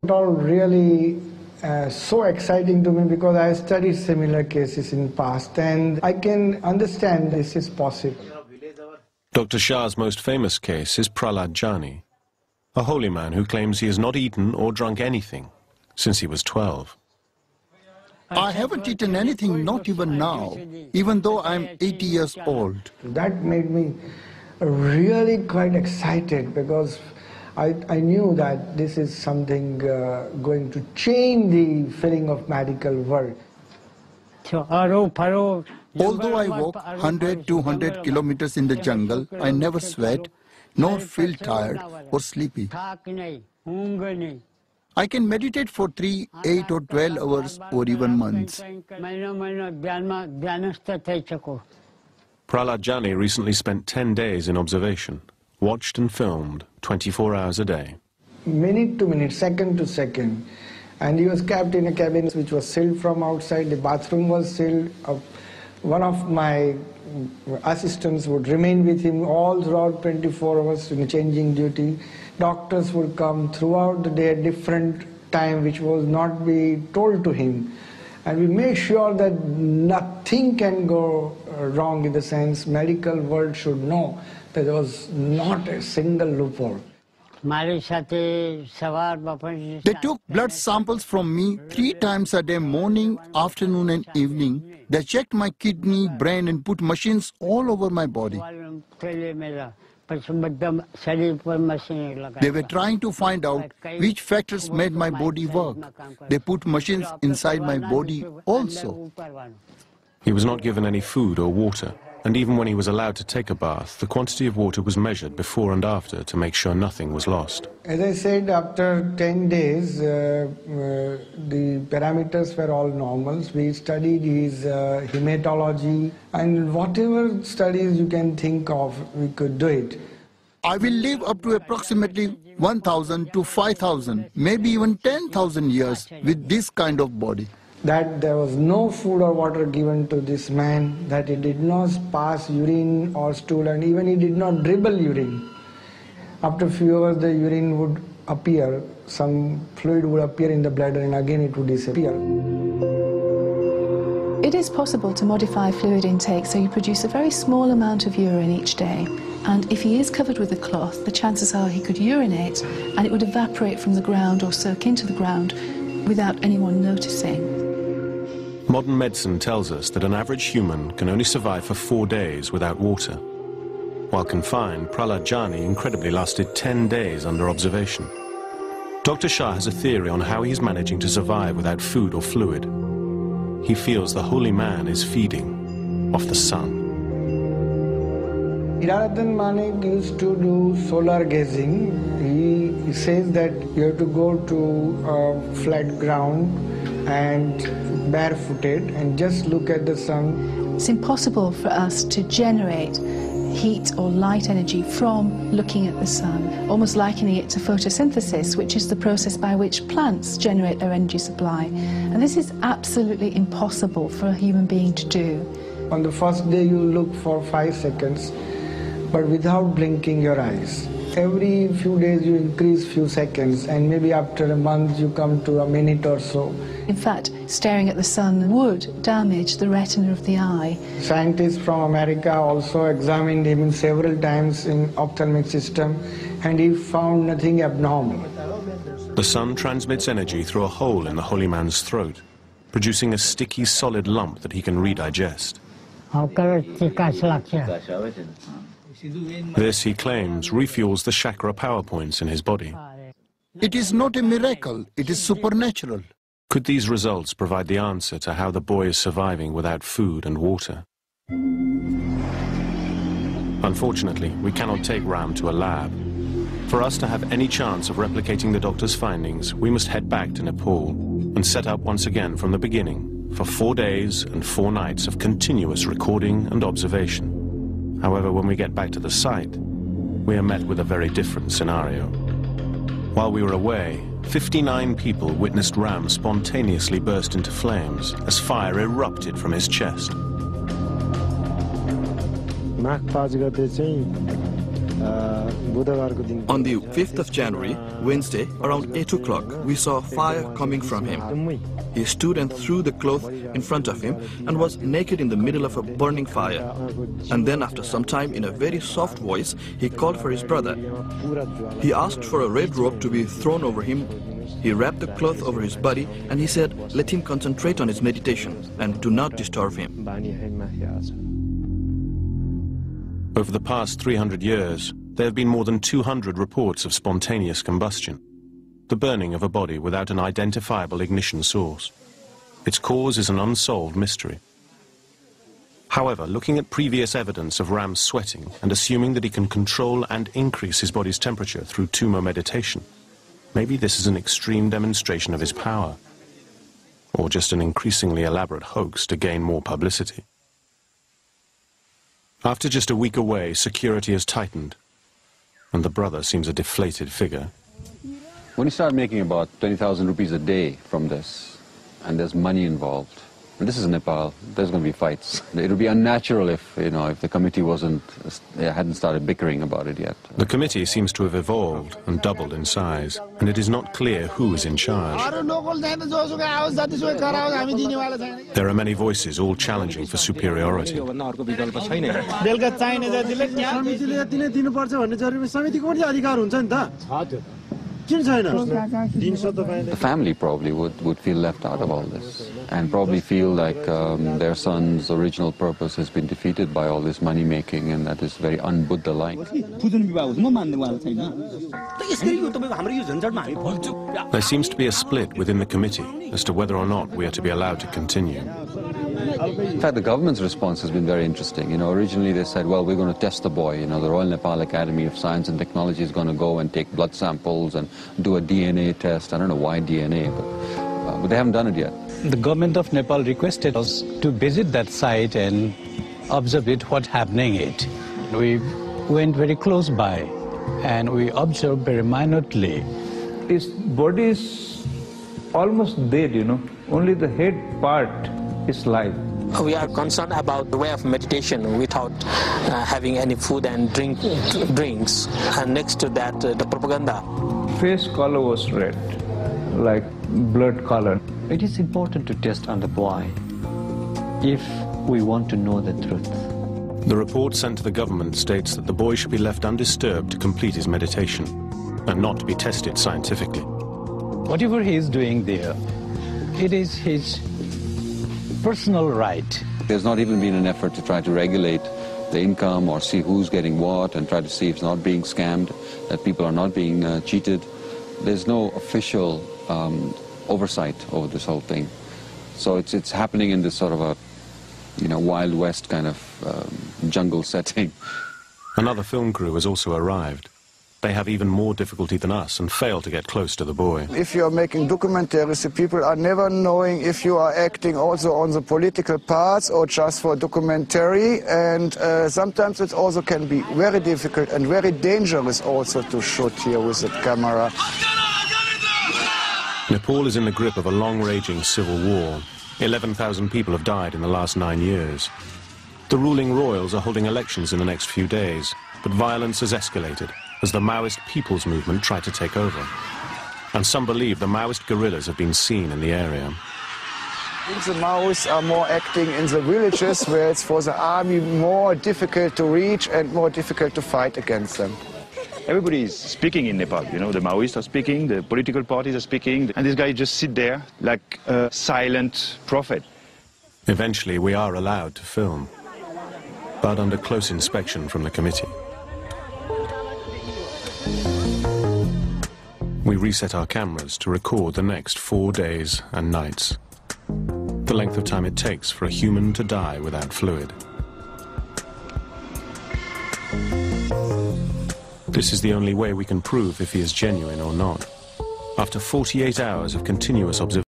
It all really so exciting to me because I studied similar cases in past and I can understand this is possible. Dr. Shah's most famous case is Prahlad Jahni, a holy man who claims he has not eaten or drunk anything since he was 12. I haven't eaten anything, not even now, even though I'm 80 years old. That made me really quite excited because I knew that this is something going to change the feeling of medical world. Although I walk 100-200 kilometers in the jungle, I never sweat, nor feel tired or sleepy. I can meditate for 3, 8 or 12 hours or even months. Prahlad Jahni recently spent 10 days in observation, watched and filmed 24 hours a day. Minute to minute, second to second. And he was kept in a cabin which was sealed from outside. The bathroom was sealed. One of my assistants would remain with him all throughout 24 hours in changing duty. Doctors would come throughout the day at different time which was not be told to him. And we make sure that nothing can go wrong, in the sense medical world should know that there was not a single loophole. They took blood samples from me 3 times a day, morning, afternoon and evening. They checked my kidney, brain and put machines all over my body. They were trying to find out which factors made my body work. They put machines inside my body also. He was not given any food or water, and even when he was allowed to take a bath, the quantity of water was measured before and after to make sure nothing was lost. As I said, after 10 days, the parameters were all normal. We studied his hematology, and whatever studies you can think of, we could do it. I will live up to approximately 1,000 to 5,000, maybe even 10,000 years with this kind of body. That there was no food or water given to this man, that he did not pass urine or stool, and even he did not dribble urine. After a few hours the urine would appear, some fluid would appear in the bladder and again it would disappear. It is possible to modify fluid intake so you produce a very small amount of urine each day. And if he is covered with a cloth, the chances are he could urinate and it would evaporate from the ground or soak into the ground without anyone noticing. Modern medicine tells us that an average human can only survive for 4 days without water. While confined, Prahlad Jahni incredibly lasted 10 days under observation. Dr. Shah has a theory on how he's managing to survive without food or fluid. He feels the holy man is feeding off the sun. Prahlad Manik used to do solar gazing. He says that you have to go to flat ground and barefooted and just look at the sun. It's impossible for us to generate heat or light energy from looking at the sun, almost likening it to photosynthesis, which is the process by which plants generate their energy supply. And this is absolutely impossible for a human being to do. On the first day you look for 5 seconds, but without blinking your eyes. Every few days you increase few seconds, and maybe after a month you come to a minute or so. In fact, staring at the sun would damage the retina of the eye. Scientists from America also examined him several times in ophthalmic system, and he found nothing abnormal. The sun transmits energy through a hole in the holy man's throat, producing a sticky solid lump that he can redigest. This, he claims, refuels the chakra power points in his body. It is not a miracle, it is supernatural. Could these results provide the answer to how the boy is surviving without food and water? Unfortunately, we cannot take Ram to a lab. For us to have any chance of replicating the doctor's findings, we must head back to Nepal and set up once again from the beginning for 4 days and 4 nights of continuous recording and observation. However, when we get back to the site, we are met with a very different scenario. While we were away, 59 people witnessed Ram spontaneously burst into flames as fire erupted from his chest. On the 5th of January, Wednesday, around 8 o'clock, we saw fire coming from him. He stood and threw the cloth in front of him and was naked in the middle of a burning fire. And then after some time, in a very soft voice, he called for his brother. He asked for a red rope to be thrown over him. He wrapped the cloth over his body and he said, let him concentrate on his meditation and do not disturb him. Over the past 300 years, there have been more than 200 reports of spontaneous combustion, the burning of a body without an identifiable ignition source. Its cause is an unsolved mystery. However, looking at previous evidence of Ram's sweating and assuming that he can control and increase his body's temperature through tumor meditation, maybe this is an extreme demonstration of his power, or just an increasingly elaborate hoax to gain more publicity. After just a week away, security has tightened, and the brother seems a deflated figure. When you start making about 20,000 rupees a day from this, and there's money involved, and this is Nepal, there's going to be fights. It would be unnatural if the committee hadn't started bickering about it yet. The committee seems to have evolved and doubled in size, and it is not clear who is in charge. There are many voices, all challenging for superiority. The family probably would feel left out of all this and probably feel like their son's original purpose has been defeated by all this money making, and that is very un-Buddha-like. There seems to be a split within the committee as to whether or not we are to be allowed to continue. In fact, the government's response has been very interesting. Originally they said, well, we're going to test the boy. The Royal Nepal Academy of Science and Technology is going to go and take blood samples and do a DNA test. I don't know why DNA, but they haven't done it yet. The government of Nepal requested us to visit that site and observe what's happening it. We went very close by and we observed very minutely. His body is almost dead, Only the head part is live. We are concerned about the way of meditation without having any food and drinks. And next to that, the propaganda. Face color was red, like blood color. It is important to test on the boy if we want to know the truth. The report sent to the government states that the boy should be left undisturbed to complete his meditation and not to be tested scientifically. Whatever he is doing there, it is his personal right. There's not even been an effort to try to regulate the income or see who's getting what and try to see if it's not being scammed, that people are not being cheated. There's no official oversight over this whole thing. So it's happening in this sort of a Wild West kind of jungle setting. Another film crew has also arrived. They have even more difficulty than us and fail to get close to the boy. If you are making documentaries, the people are never knowing if you are acting also on the political parts or just for documentary, and sometimes it also can be very difficult and very dangerous also to shoot here with the camera. Nepal is in the grip of a long-raging civil war. 11,000 people have died in the last 9 years. The ruling royals are holding elections in the next few days, but violence has escalated as the Maoist People's Movement try to take over. And some believe the Maoist guerrillas have been seen in the area. The Maoists are more acting in the villages where it's for the army more difficult to reach and more difficult to fight against them. Everybody is speaking in Nepal, the Maoists are speaking, the political parties are speaking, and this guy just sit there like a silent prophet. Eventually we are allowed to film, but under close inspection from the committee. We reset our cameras to record the next 4 days and nights, the length of time it takes for a human to die without fluid. This is the only way we can prove if he is genuine or not. After 48 hours of continuous observation,